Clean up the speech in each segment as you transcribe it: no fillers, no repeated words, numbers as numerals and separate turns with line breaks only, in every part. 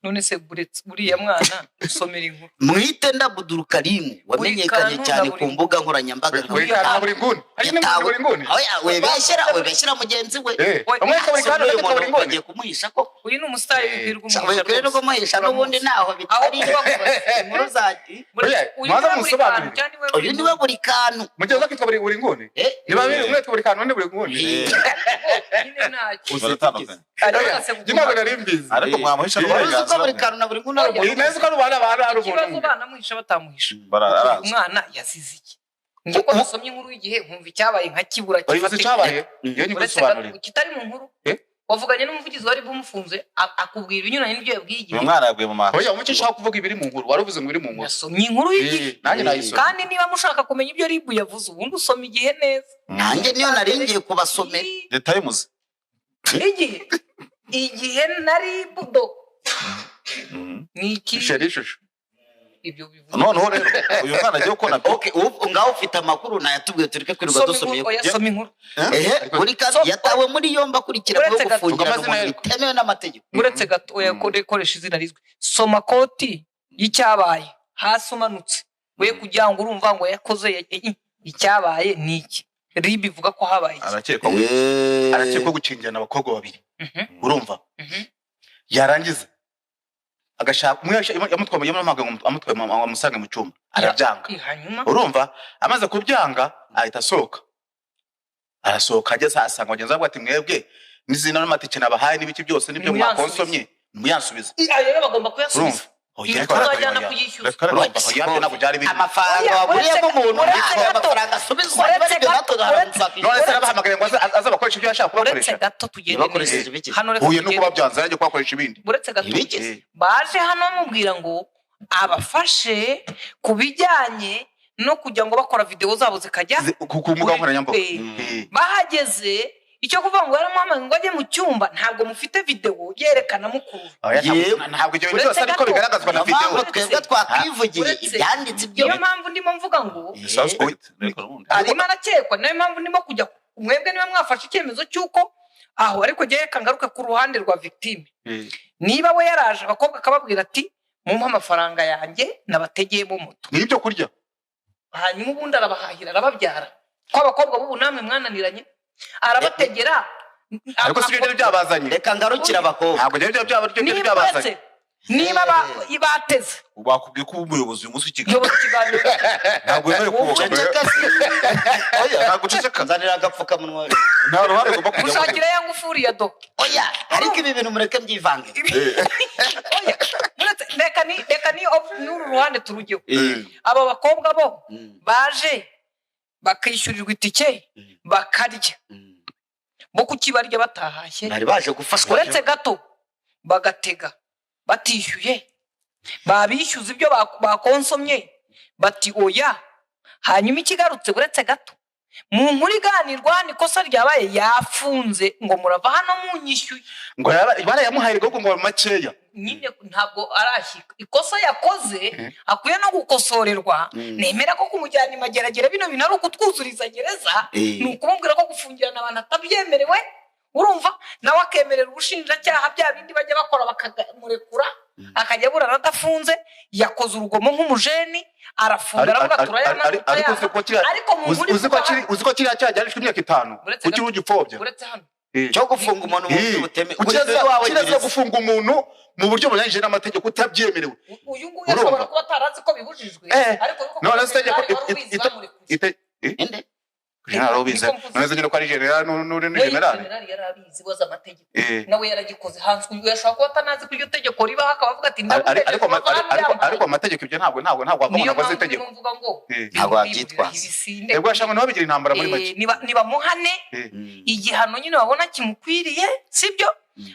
none se buriya mwana usomera inkuru
Mwite Abdul Karim wamenyekanye cyane ku mbuga nkoranyambaga
nka buri nguni
webeshyira mugenzi we
umwete buri kantu
uyu muntu bagiye kumuhisha ko
uyu ni umusitari
wibwirwa umuhisha n'ubundi naho bitari inkuru zaki uyu niwe buri kantu
mugiye zakitwa buri nguni niba biri umwete buri kantu buri nguni Jina bararimbiza
ariko mwamuhisha n'uburenganzira
buri kantu na buri nguni
neza ko rubana ari
ikibazo banamuhisha batamuhisha umwana yazize iki ngiko nasomye inkuru y'igihe nkumva icyabaye nka kibura kitari mu nkuru wavuganye n'umuvugizi wari bumufunze akubwira ibinyuranye n'ibyo yabwiye igihe
umwana yaguye mu maso
oya umucyo ushaka kuvuga ibiri mu nkuru waruvuze ngo biri mu nkuru
nasomye inkuru y'igihe kandi niba mushaka kumenya ibyo ribu yavuze ubundi usoma igihe neza
nanjye niyo naringiye kubasomera
detaye muzi
igihe nari budo ni iki
shishusho
ibyo bivuze
noneho rero uyu mwana agiye ukona
okay ngaho ufite amakuru nayatubwiye tureke kwirirwa dusomye
soma inkuru
buri kazi yatawe muri yomba kurikirana no gufungira umuntu bitemewe n'amategeko
uretse gato oya koresha izina rizwe soma koti y'icyabaye hasi umanutse we kugira ngo urumva ngo yakoze icyabaye niki ribi ivuga ko habaye
arakekwa gukingirana abakobwa babiri urumva yarangiza agashaka yamutwaye amusanga mu cyumba arabyanga urumva amaze kubyanga ahita arasohoka ageze asanga bagenzi be ati mwebwe n'izina n'amatike nabahaye n'ibiki byose nibyo mwakonsomye muyansubize
ayo bagomba kuyasubiza
amafaranga waburiyemo umuntu amafaranga asubizwa
none se arabahamagaye ngo aza bakoresha ibyo yashaka kubakoresha
bakoresheje ibiki
huye no kuba byanze ariko kwakoresha ibindi
uretse gato baje hano bamubwira ngo abafashe kubijyanye no kujya ngo bakora video zabo zikajya
ku mbuga nkoranyambaga
bahageze icyo kuvuga ngo yaramuhamagaye ngo ajye mu cyumba ntabwo mufite video yerekana mukuru
ntabwo ibyo byose ariko bigaragazwa na video
twebwe twakwivugiye ibyanditse ibyo
niyo mpamvu ndimo mvuga ngo arimo arakekwa niyo mpamvu ndimo kujya mwebwe niba mwafashe icyemezo cy'uko aho ariko jye kangaruka ku ruhande rwa victime niba we yaraje abakobwa akababwira ati mumpe amafaranga yanjye nabategeye mu moto
n'ibyo kurya
hanyuma ubundi arabahahira arababyara ko abakobwa bubu namwe mwananiranye arabategera
ariko si byo byabazanye
reka ngarukira abakobwa
ntabwo byo byabazanye
niba bateze
bakubwiye ko umuyobozi uyu munsi
ikiganiro
ntabwo yemewe kuboga oya ntabwo uceceka
nzanira agapfukamunwa
nta ruhare rugomba kujya
mushakira ya ngufuri ya do
oya ariko ibi bintu mureke mbyivange
reka ni n'uru ruhande turugeho aba bakobwa bo baje bakishyurirwa itike bakarya bo kukibarya batahashye
bari baje gufashwa
uretse gato bagatega batishyuye babishyuza ibyo bakonsomye bati oya hanyuma ikigarutse uretse gato mu nkuru iganirwa nikosa ryabaye yafunze ngo murava hano munyishyuye
ngo barayamuhaye rwo ngo makeya
nyine ntabwo arashyika ikosa yakoze akwiye no gukosorerwa nemera ko kumujyana imageragere bino bintu ari ukutwuzuriza gereza ni ukumubwira ko gufungirana abantu atabyemerewe urumva nawe akemerera ubushinjacyaha bya bindi bajya bakora bakamurekura akajya burara adafunze yakoze urugomo nk'umujeni arafunga aravuga turayana
ariko uzi ko kiriya cyaha gihanishwa imyaka 5 kuki ugipfobya
uretse hano
cyo gufunga umuntu mu buryo butemewe
kiraza gufunga umuntu mu buryo bunyuranyije n'amategeko utabyemerewe
uyu nguyu ashobora kuba atarazi ko bibujijwe
ariko none se inde general ubize none se ko ari general n'uri ni general
yarabizi waza amategeko nawe yaragikoze hanze uyu yashaka kuba atanazi ko iryo tegeko ribaho akavuga ati
ariko amategeko ibyo ntabwo wavamo ngo itegeko
ntabwo wabyitwa
ebwo ashaka no babigira intambara muri make
niba muhane igihano nyine babona kimukwiriye sibyo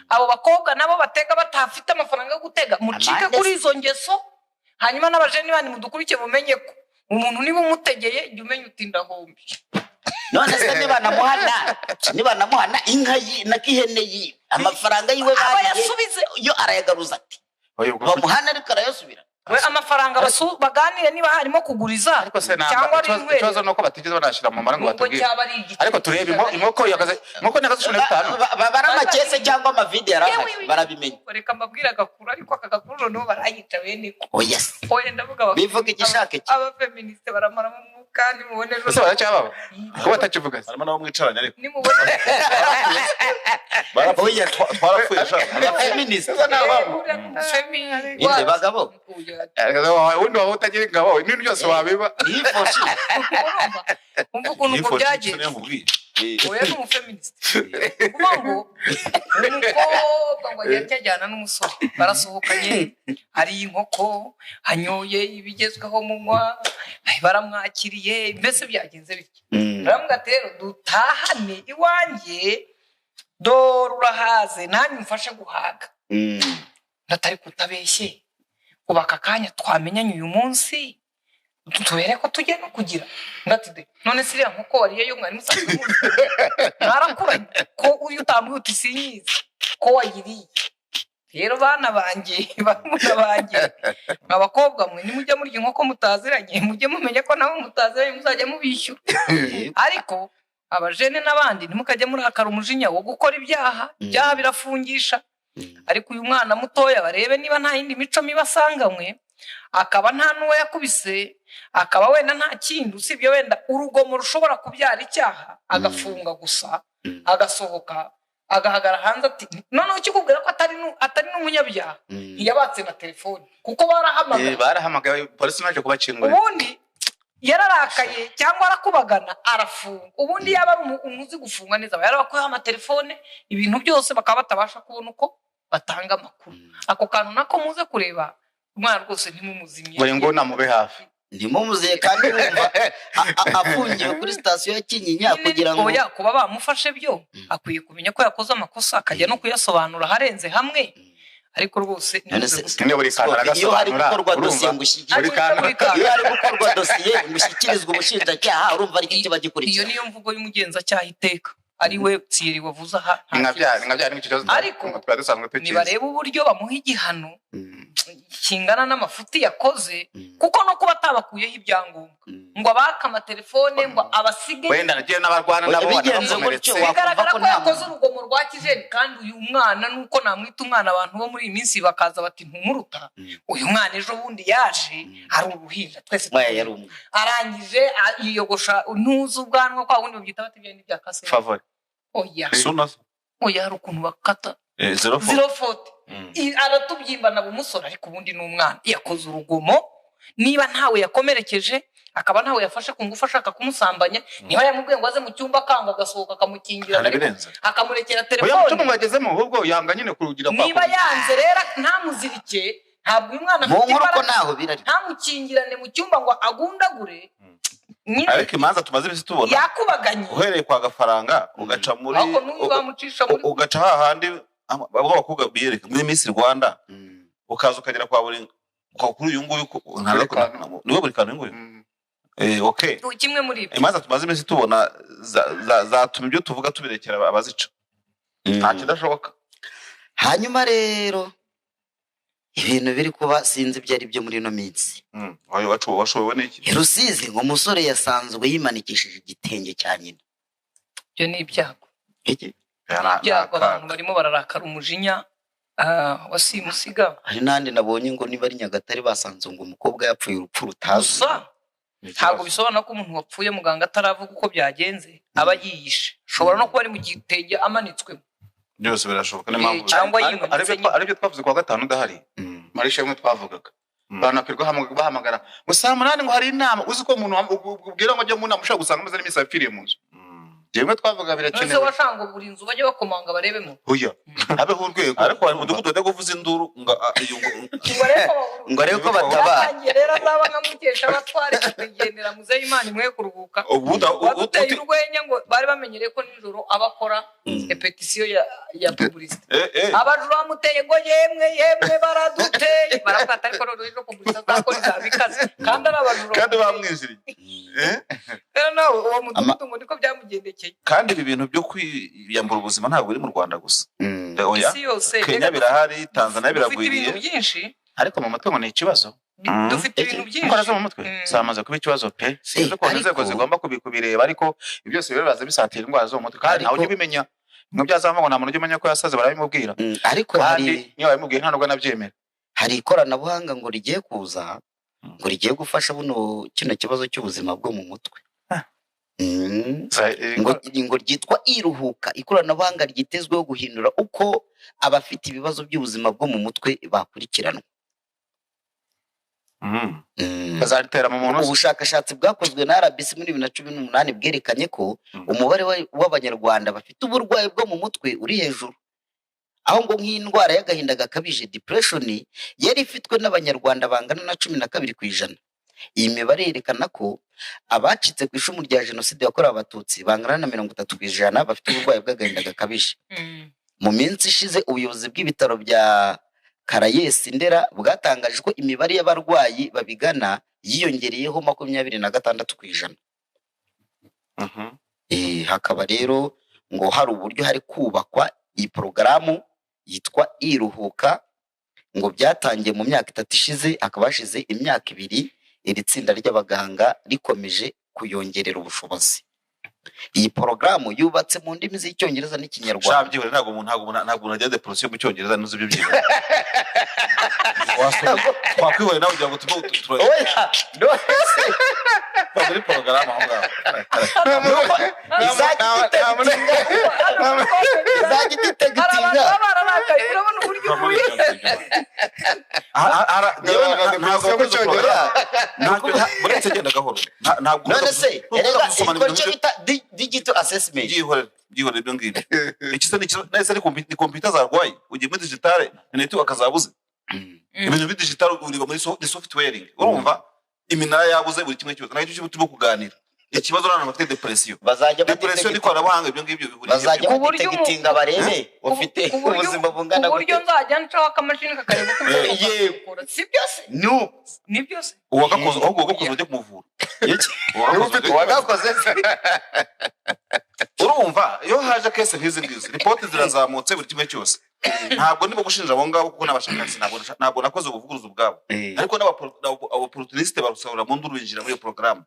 abo bakobwa nabo batega batafite amafaranga yo gutega mucike kuri izo ngeso hanyuma n'abajeni bandi mudukurikiye mumenye ko umuntu niba umutegeye jya umenya utinda hombi
none se niba namuhana inka na kihene yi amafaranga yiwe
bayasubize
yo arayagaruza ati bamuhana ariko arayasubira
we amafaranga baganire niba harimo kuguriza cyangwa ari ingwe
ikibazo nuko batigeze banashira mu marango batubwiye ariko turebe inkoko yagaze 15
bara amakese cyangwa amavideo yarahari barabimenya
reka mbabwira agakura ariko akagakura noneho barayica bene ko
oya se
oya ndavuga
bivuga igishaka iki
abafeministe baramara mu mwuka nimubone ejo
ese baracyababa ko batakivuga
harimo nabo mwicaranye ariko
nimubone
barapfuye twarapfuye sha
abafeministe
feministe
inde bagabo
undi waba utagira ingabo ibintu byose wabiba
nifoshi
umva ukuntu ngo byagenze oya ni umufeministe kuvuga ngo umukobwa ngo ajya ajyana n'umusore barasohokanye hari inkoko hanyoye ibigezweho munywa baramwakiriye mbese byagenze bityo baravuga rero dutahane iwanjye dore urahaze nanjye umfashe guhaga ndatari kutabeshye ubu aka kanya twamenyanye uyu munsi tubere ko tugiye no kugira ndatide none siriya nkuko wariye yo mwari musanzwe muzi mwarakuranye ko uyu utambwiye uti sinyizi ko wayiriye rero bana banjye barumuna banjye abakobwa mwe nimujya murya inkoko mutaziranye mujye mumenya ko nabo mutaziranye muzajya mubishyura ariko abajene n'abandi ntimukajya murakara umujinya wo gukora ibyaha birafungisha ariko uyu mwana mutoya barebe niba nta yindi mico mibi asanganywe akaba nta n'uwo yakubise akaba wenda nta kindi usibye wenda urugomo rushobora kubyara icyaha agafunga gusa agasohoka agahagarara hanze ati noneho ukikubwira ko atari n'umunyabyaha ntiyabatse na telefoni kuko
barahamagaye polisi naje kubakingurira
ubundi yararakaye cyangwa arakubagana arafunga ubundi yaba ari umuzi gufunga neza yarabakuyeho amatelefone ibintu byose bakaba batabasha kubona uko batanga amakuru ako kantu nako muze kureba umwana rwose ntimumuzimye
ngo ngo namube hafi
ntimumuziye kandi wumva afungiwe kuri sitasiyo ya Kinyinya kugira ngo
oya kuba bamufashe byo akwiye kumenya ko yakoze amakosa akajya no kuyasobanura harenze hamwe ariko rwose
iyo hari gukorwa dosiye ngushyikirizwa umushinjacyaha urumva ari iki kiba gikurikira
iyo niyo mvugo y'umugenzacyaha iteka ari we Thierry wavuze aha ariko nibareba uburyo bamuha igihano kingana n'amafuti yakoze kuko no kuba atabakuyeho ibyangombwa ngo abaka amatelefone ngo abasige
wenda nagiye n'abarwana nabo
bigaragara ko yakoze urugomo rwa kijeni kandi uyu mwana nuko namwita umwana abantu bo muri iyi minsi bakaza bati ntumuruta uyu mwana ejo bundi yaje hari uruhinja twese arangije yiyogosha ntuzi ubwanwa kwa wundi babyita bati byandi byakase
favori
oya hari ukuntu bakata 040 aratubyimbana bumusora ariko ubundi n'umwana yakoze urugomo niba ntawe yakomerekeje akaba ntawe yafashe ku ngufu ashaka kumusambanya niba yamubwiye ngo aze mu cyumba akanga agasohoka akamukingira akamurekera telefone
mwagezemo ahubwo yanga nyine kurugira
niba yanze rero ntamuzirike ntabwo uyu mwana
afite imbaraga
ntamukingirane mu cyumba ngo agundagure
ariko imanza tumaze ibisi tubona
yakubaganye
uhereye kwa gafaranga ugaca muri ugaca hahandi abo bakobwa biyereka muri Miss Rwanda ukaza ukagera kwa buri kuri uyu nguyu niwe buri kantu nguyu okay
kimwe muri ibyo
imanza tumaze ibisi tubona zatuma ibyo tuvuga tubirekera abazica nta kidashoboka
hanyuma rero ibintu biri kuba sinzi ibyo ari byo muri ino minsi
washobewe n'iki
Rusizi ngo umusore yasanzwe yimanikishije igitenge cya nyina
byo ni ibyago
iki
ibyago abantu barimo bararakara umujinya wasimusiga
hari n'andi nabonye ngo niba ari Nyagatare basanze ngo umukobwa yapfuye urupfu rutazwi
ntabwo bisobanura ko umuntu wapfuye muganga ataravuga uko byagenze aba yiyishe ashobora no kuba ari mu gitenge amanitswemo
byose birashoboka n'impamvu aribyo twavuze kwa gatanu udahari marisha imwe twavugaga banakirwa bahamagara ngo saa munani ngo hari inama uzi ko umuntu ubwira ngo ajye mu nama ushaka gusanga ameze n'imisi yapfiriye mu nzu jemwe twavuga birakenewe
nose washanga buri nzu bajye bakomanga barebemo
oya habeho urwego ariko hari umudugudu wajya kuvuza induru
ngo arebe ko batabara
rero azaba nkamukesha abatware kugendera muze Imana imwe kuruhuka waduteye urwenya ngo bari bamenyereye ko nijoro abakora repetition ya publicité abajura bamuteye ngo yemwe baraduteye barakata ariko rero ejo publicité azakora izabikaze kandi ari abajura
kandi bamwinjiriye
rero nawe uwo mudugudu ngo niko byamugendekeye
kandi ibi bintu byo kwiyambura ubuzima ntabwo biri mu Rwanda gusa
isi yose
Kenya birahari Tanzania biragwiriye
ibintu byinshi
ariko mu mutwe ngo ni ikibazo
dufite ibintu byinshi
ukora zo mu mutwe zamaze kuba ikibazo pe sinzi ko inzego zigomba kubireba ariko ibyo byose bibaza bisatira indwara zo mu mutwe kandi ntawe ubimenya ngo byazava ngo nta muntu ujya umenya ko yasaze barabimubwira
ariko
kandi niyo babimubwiye nta nubwo anabyemera
hari ikoranabuhanga ngo rigiye kuza ngo rigiye gufasha buno kino kibazo cy'ubuzima bwo mu mutwe. ngo ryitwa iruhuka, ikoranabuhanga ryitezweho guhindura uko abafite ibibazo by'ubuzima bwo mu mutwe bakurikiranwa.
bazaritera mu muntu.
Ubushakashatsi bwakozwe na RBC muri 2018 bwerekanye ko umubare w'abanyarwanda bafite uburwayi bwo mu mutwe uri hejuru, aho ngo nk'indwara y'agahinda gakabije depression yari ifitwe n'abanyarwanda bangana na 12%. Iyi mibare yerekana ko abacitse ku icumu rya jenoside yakorewe abatutsi bangana na 30% bafite uburwayi bw'agahinda gakabije. Mu minsi ishize ubuyobozi bw'ibitaro bya Karayesi Ndera bwatangaje ko imibare y'abarwayi babigana yiyongereyeho 26%. Hakaba rero ngo hari uburyo hari kubakwa iyi porogaramu yitwa iruhuka, ngo byatangiye mu myaka 3 ishize, hakaba hashize imyaka 2 iri tsinda ry'abaganga rikomeje kuyongerera ubushobozi. Iyi porogaramu yubatse mu ndimi z'icyongereza n'ikinyarwanda.
Shabyihore ntabwo najya depression mu cyongereza nuzi ibyo byiza. Twakwihore nawe ugira ngo tuba
oya
muri porogaramu aho ngaho.
Izagitegitinga
urabona uburyo
buretse genda gahoro.
none se icyo bita digital assessment.
Byihore ibyo ngibyo. Ikisa nese ni computer zarwaye ugiye muri digital network akazabuze. Ibintu bi digital uriba muri software. Urumva iminara yabuze buri kimwe cyose nacyo cyo kuganira. Ikibazo nana bafite depression.
Bazajya
depression ikoranabuhanga ibyo ngibyo bihuriye.
Bazajya bagitegitinga barebe ufite ubuzima bungana gute.
Uburyo nzajya ncaho akamashini kakareba ko
yego
si byose ni byose
uwagakoze ahubwo ugakoze ujye kumuvura.
Wagakoze
urumva iyo haje kese nk'izi ngizi report zirazamutse buri kimwe cyose. Ntabwo ndimo gushinja abo ngabo kuko n'abashakashatsi ntabwo nakoze ubuvuguruzi bwabo, ariko n'abaopportuniste barusabura mu nduru binjira muri iyo program